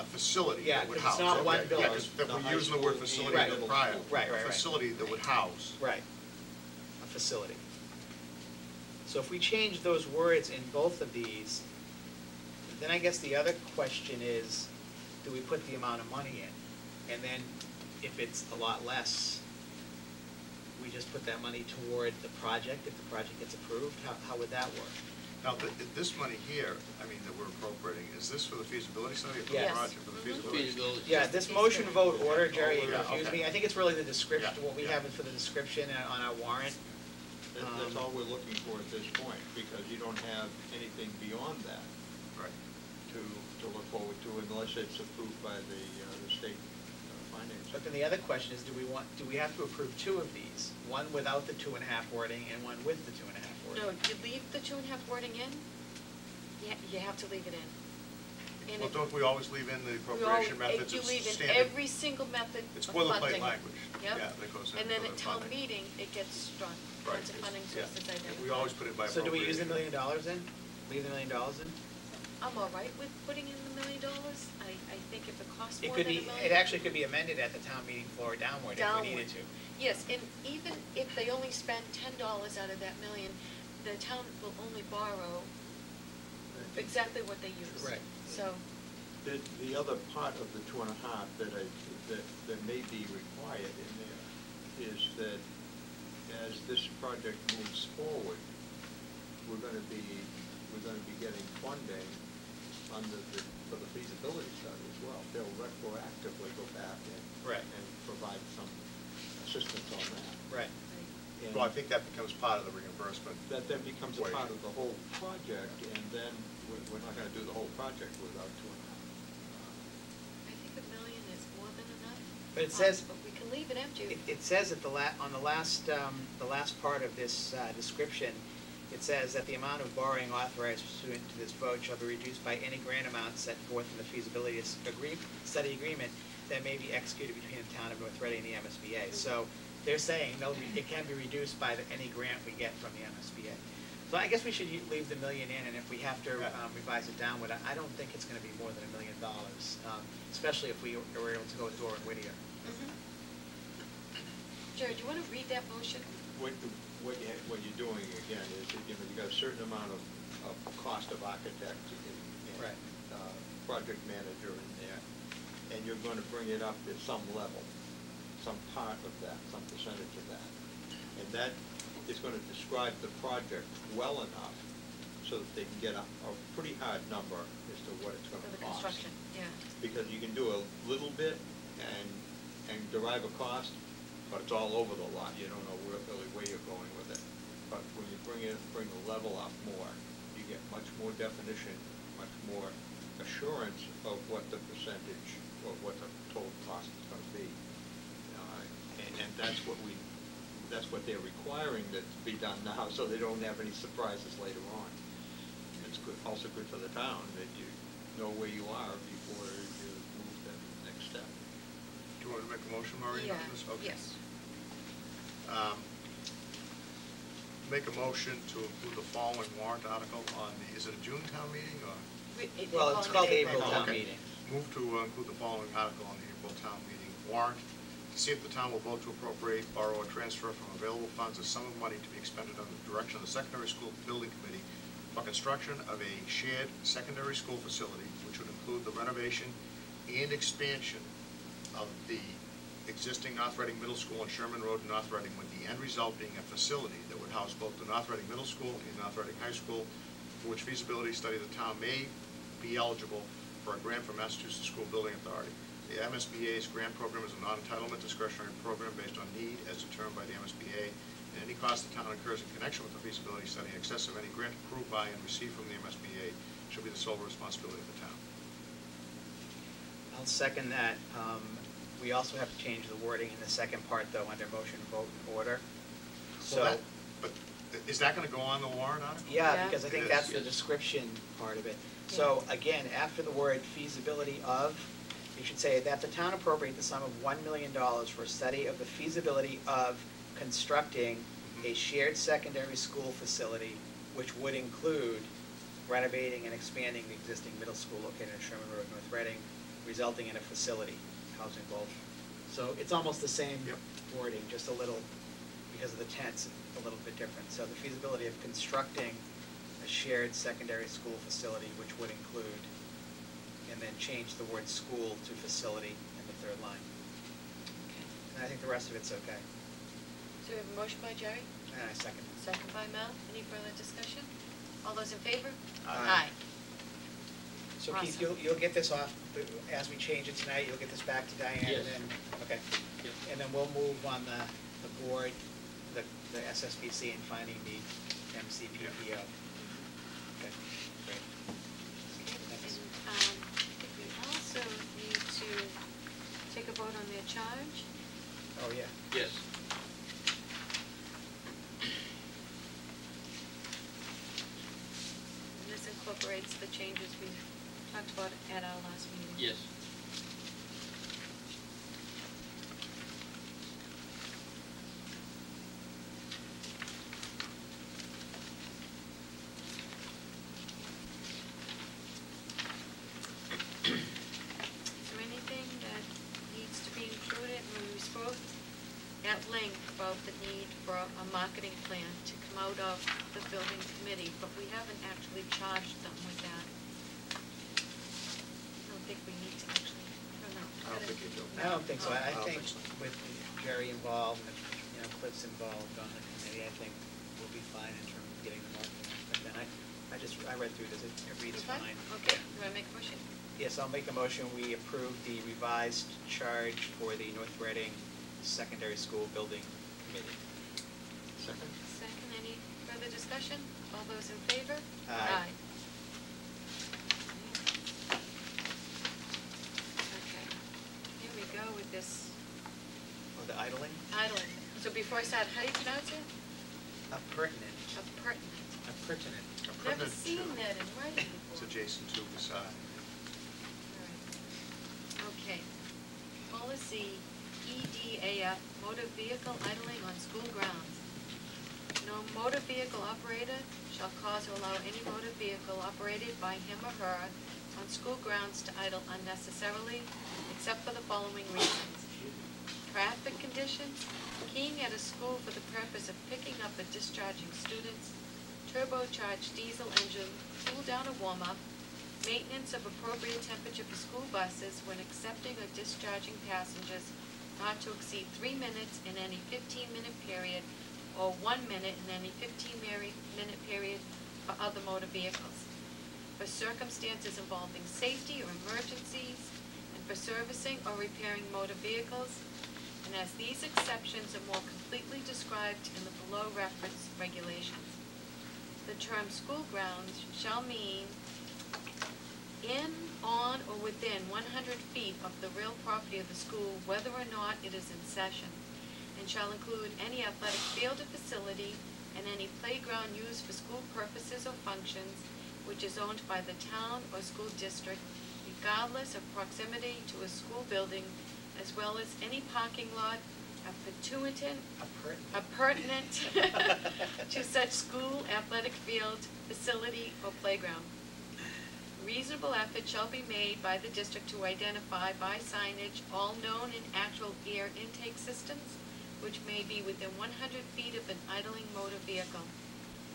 facility Yeah, that would 'cause it's house. not one building. Yeah, 'cause that The we're high using the word school facility and in the middle prior. school. Right. A facility that would house. Right, a facility. So if we change those words in both of these, then I guess the other question is, do we put the amount of money in? And then if it's a lot less, we just put that money toward the project, if the project gets approved? How would that work? Now, this money here, I mean, that we're appropriating, is this for the feasibility study or for the Yes. project, for the feasibility? Feasibility. Yeah, this motion vote order, Jerry, it Yeah, confused okay. me. I think it's really the description, Yeah, what we yeah. have is for the description on our warrant. That's all we're looking for at this point, because you don't have anything beyond that Right. to look forward to unless it's approved by the state finance. But then the other question is, do we have to approve two of these? One without the 2.5 wording and one with the 2.5 wording? No, you leave the 2.5 wording in, you have to leave it in. And Well, if- don't we always leave in the we appropriation always- methods? You It's leave in standard. every single method It's of boilerplate funding. language. Yep. Yeah, that goes in And then for at the town funding. meeting, it gets struck, Right. once the funding Yeah. source is identified. We always put it by So do we use appropriation. $1 million in? Leave the $1 million in? I'm all right with putting in the $1 million. I think if it costs It more could than be, $1 million. it actually could be amended at the town meeting floor downward if we needed to. Yes, and even if they only spend $10 out of that million, the town will only borrow exactly what they use. Right. So, The other part of the 2.5 that may be required in there is that as this project moves forward, we're gonna be getting funding for the feasibility study as well. They'll retroactively go back Right. and provide some assistance on that. Right. And Well, I think that becomes part of the reimbursement. that then becomes a Wait. part of the whole project, and then we're not gonna do the whole project without 2.5. I think $1 million is more than enough. But it says- But we can leave it empty. It says at on the last part of this description, it says that the amount of borrowing authorized pursuant to this vote shall be reduced by any grant amount set forth in the feasibility study agreement that may be executed between the town of North Reading and the MSBA. So they're saying, no, it can be reduced by any grant we get from the MSBA. So I guess we should leave the $1 million in, and if we have to revise it downward, I don't think it's gonna be more than $1 million, especially if we were able to go with Dora and Whittier. Jerry, do you want to read that motion? What you're doing again is, you got a certain amount of cost of architect and Right. project manager in there, and you're gonna bring it up at some level, some part of that, some percentage of that. And that is gonna describe the project well enough so that they can get a pretty hard number as to what it's For gonna the cost. construction, yeah. Because you can do a little bit and derive a cost, but it's all over the lot. You don't know really where you're going with it. But when you bring the level up more, you get much more definition, much more assurance of what the percentage or what the total cost is going to be. And that's what they're requiring that to be done now, so they don't have any surprises later on. It's good, also good for the town that you know where you are before you move to the next step. Do you want to make a motion, Maureen, on this? Okay. Yes. Make a motion to include the following warrant article on the, is it a June town meeting or? Well, it's called the April Oh, town okay. meeting. Move to include the following article on the April town meeting warrant. To see if the town will vote to appropriate, borrow, or transfer from available funds a sum of money to be expended under the direction of the Secondary School Building Committee for construction of a shared secondary school facility, which would include the renovation and expansion of the existing North Reading Middle School on Sherman Road in North Reading, with the end result being a facility that would house both the North Reading Middle School and North Reading High School, for which feasibility study the town may be eligible for a grant from Massachusetts School Building Authority. The MSBA's grant program is a non-entitlement discretionary program based on need as determined by the MSBA, and any cost the town incurs in connection with the feasibility study in excess of any grant approved by and received from the MSBA shall be the sole responsibility of the town. I'll second that. We also have to change the wording in the second part, though, under motion, vote, and order. So, But is that going to go on the warrant article? yeah, Yeah. because I think It is, that's the yes. description part of it. So, again, after the word feasibility of, you should say that the town appropriate the sum of $1 million for a study of the feasibility of constructing a shared secondary school facility, which would include renovating and expanding the existing middle school located in Sherman Road, North Reading, resulting in a facility housing both. So it's almost the same Yep. wording, just a little, because of the tense, a little bit different. So the feasibility of constructing a shared secondary school facility, which would include, and then change the word school to facility in the third line. Okay. And I think the rest of it's okay. So we have a motion by Jerry, And I second it. second by Mel. Any further discussion? All those in favor? Aye. So Keith, Awesome. you'll get this off, as we change it tonight, you'll get this back to Diane? Yes. And then, okay. Yep. And then we'll move on the board, the SSBC and finding the MCPPO. Okay, great. Thanks. And I think we also need to take a vote on their charge. Oh, yeah. Yes. And this incorporates the changes we talked about at our last meeting. Yes. Is there anything that needs to be included? When we spoke at length about the need for a marketing plan to come out of the building committee, but we haven't actually charged them with that. I don't think we need to actually, I don't know. I don't think you do. I don't think so. I don't think think so. with Jerry involved, and, Cliff's involved on the committee, I think we'll be fine in terms of getting the marketing. But then I read through this, it reads You fine? fine. Okay, do I make a motion? Yes, I'll make a motion, we approve the revised charge for the North Reading Secondary School Building Committee. Second? Second, any further discussion? All those in favor? Aye. Okay, here we go with this Oh, the idling? idling. So before I start, how do you pronounce it? Appurtenant. Appurtenant. Appurtenant. Never Appurtenant seen to- that in writing It's before. adjacent to beside. All right. Okay. Policy EDAF, motor vehicle idling on school grounds. No motor vehicle operator shall cause or allow any motor vehicle operated by him or her on school grounds to idle unnecessarily, except for the following reasons: traffic conditions, keying at a school for the purpose of picking up or discharging students, turbocharged diesel engine, cool down or warm up, maintenance of appropriate temperature for school buses when accepting or discharging passengers not to exceed 3 minutes in any 15-minute period or 1 minute in any 15-minute period for other motor vehicles. For circumstances involving safety or emergencies, and for servicing or repairing motor vehicles, and as these exceptions are more completely described in the below referenced regulations. The term school grounds shall mean in, on, or within 100 feet of the real property of the school, whether or not it is in session, and shall include any athletic field or facility and any playground used for school purposes or functions which is owned by the town or school district, regardless of proximity to a school building, as well as any parking lot appurtenant to such school, athletic field, facility, or playground. Reasonable effort shall be made by the district to identify by signage all known and actual air intake systems which may be within 100 feet of an idling motor vehicle.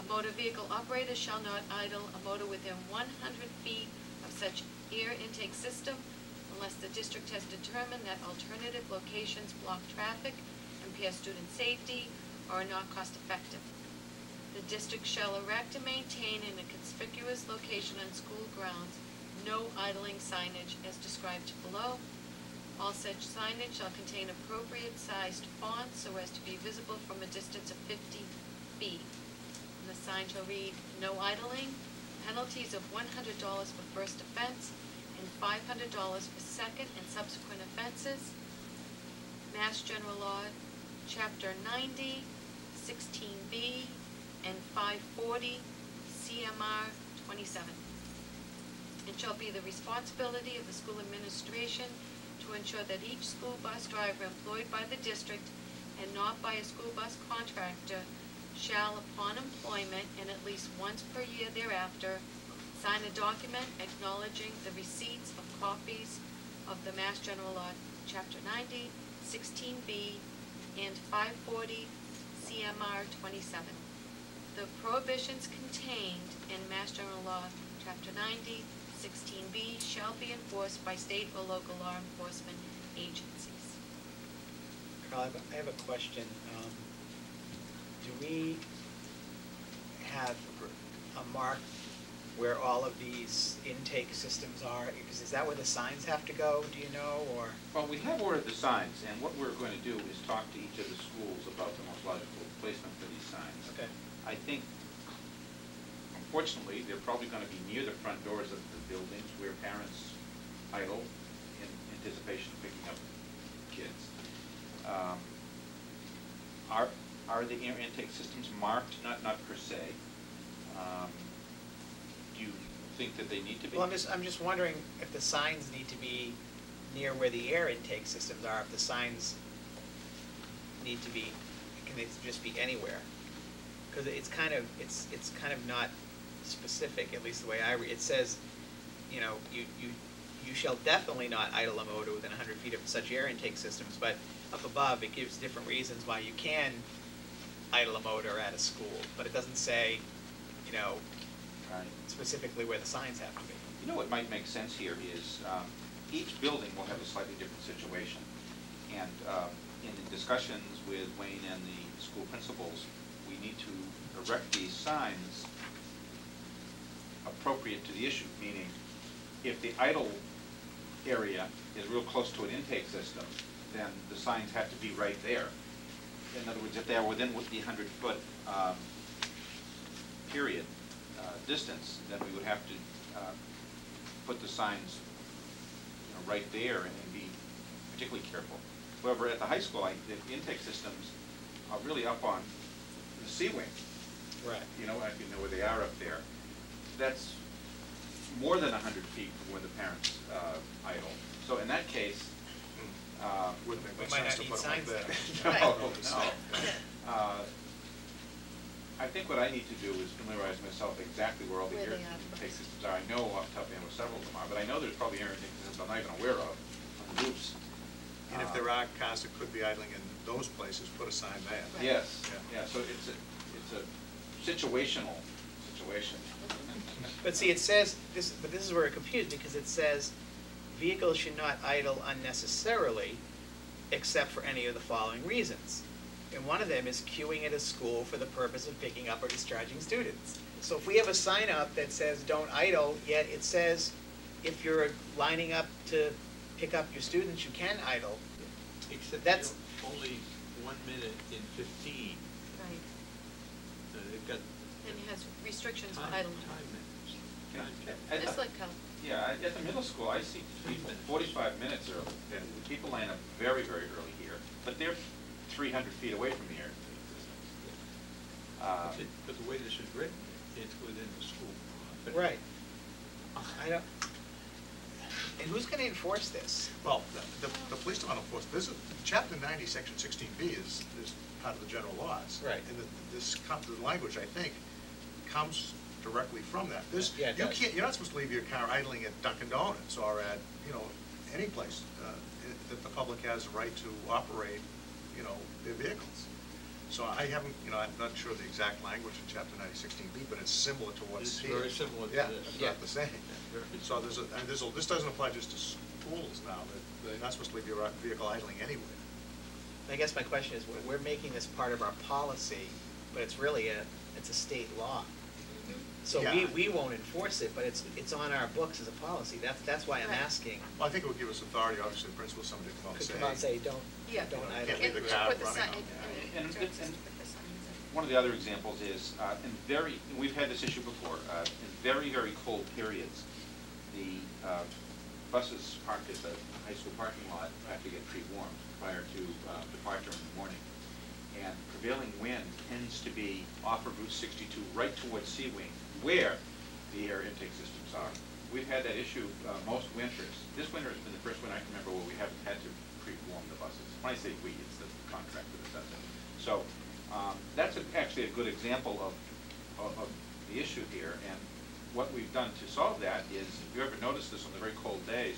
A motor vehicle operator shall not idle a motor within 100 feet of such air intake system unless the district has determined that alternative locations block traffic, impair student safety, or are not cost-effective. The district shall erect and maintain in a conspicuous location on school grounds no idling signage as described below. All such signage shall contain appropriate sized fonts so as to be visible from a distance of 50 feet. And the sign shall read, "No idling, penalties of $100 for first offense and $500 for second and subsequent offenses." Mass General Law, Chapter 90, 16B, and 540, CMR 27. It shall be the responsibility of the school administration to ensure that each school bus driver employed by the district and not by a school bus contractor shall, upon employment and at least once per year thereafter, sign a document acknowledging the receipts of copies of the Mass General Law, Chapter 90, 16B, and 540 CMR 27. The prohibitions contained in Mass General Law, Chapter 90, 16B shall be enforced by state or local law enforcement agencies. Carl, I have a question. Do we have a mark where all of these intake systems are? Is that where the signs have to go, do you know, or? Well, we have ordered the signs, and what we're going to do is talk to each of the schools about the most logical placement for these signs. Okay. I think, unfortunately, they're probably going to be near the front doors of the buildings where parents idle in anticipation of picking up kids. Are the air intake systems marked? Not per se. Do you think that they need to be? Well, I'm just wondering if the signs need to be near where the air intake systems are, if the signs need to be, can they just be anywhere? Because it's kind of not specific, at least the way I read. It says, you know, you shall definitely not idle a motor within 100 feet of such air intake systems, but up above it gives different reasons why you can idle a motor at a school, but it doesn't say, you know, Right. specifically where the signs have to be. You know what might make sense here is each building will have a slightly different situation. And in the discussions with Wayne and the school principals, we need to erect these signs appropriate to the issue, meaning if the idle area is real close to an intake system, then the signs have to be right there. In other words, if they are within the 100-foot period distance, then we would have to put the signs, you know, right there and be particularly careful. However, at the high school, the intake systems are really up on the C wing. Right. You know, if you know where they are up there. That's more than 100 feet from where the parents idle. So in that case, Wouldn't make We much might sense to not put need them up signs there. there. no. I think what I need to do is familiarize myself exactly where all the Where air they are. intake systems are. I know off the top of my head where several of them are, but I know there's probably air intake systems I'm not even aware of on the roofs. And if there are cars that could be idling in those places, put a sign there. Right. Yes, Yeah. yeah, so it's a situational situation. But see, it says, but this is where it confused, because it says, vehicles should not idle unnecessarily, except for any of the following reasons. And one of them is queuing at a school for the purpose of picking up or discharging students. So if we have a sign up that says, don't idle, yet it says, if you're lining up to pick up your students, you can idle. Except That's- only 1 minute in 15. Right. They've got And it has restrictions on time idling. minutes. Yeah. Time check. At Just the- like how, Yeah, at the middle school, I see people 45 minutes early. Yeah. People line up very, very early here, but they're 300 feet away from the air intake systems. But the way this is written, it's within the school property. Right. I don't, and who's gonna enforce this? Well, the police department, of course, this is, chapter 90, section 16B is part of the general laws. Right. And the language, I think, comes directly from that. This, Yeah, it you does. can't, you're not supposed to leave your car idling at Dunkin' Donuts or at, you know, any place that the public has the right to operate, you know, their vehicles. So I haven't, you know, I'm not sure the exact language in chapter 90, 16B, but it's similar to what's It's here. very similar to Yeah, this. it's Yeah. not the same. very So this doesn't apply just to schools now, that they're not supposed to leave your vehicle idling anywhere. I guess my question is, we're making this part of our policy, but it's really it's a state law. So Yeah. we won't enforce it, but it's on our books as a policy. That's why I'm Right. asking. Well, I think it would give us authority, obviously, the principal, somebody to come out and Could say. come out and say, don't Yeah. don't You idle. can't leave the And car put the running sign- out. And- directions and- to put the signs in. One of the other examples is, we've had this issue before, in very, very cold periods, the buses parked at the high school parking lot have to get pre-warmed prior to departure in the morning. And prevailing wind tends to be off of Route 62, right towards Sea Wing, where the air intake systems are. We've had that issue most winters. This winter has been the first winter I can remember where we haven't had to pre-warm the buses. When I say we, it's the contractor that does it. So that's actually a good example of the issue here. And what we've done to solve that is, if you ever notice this on the very cold days,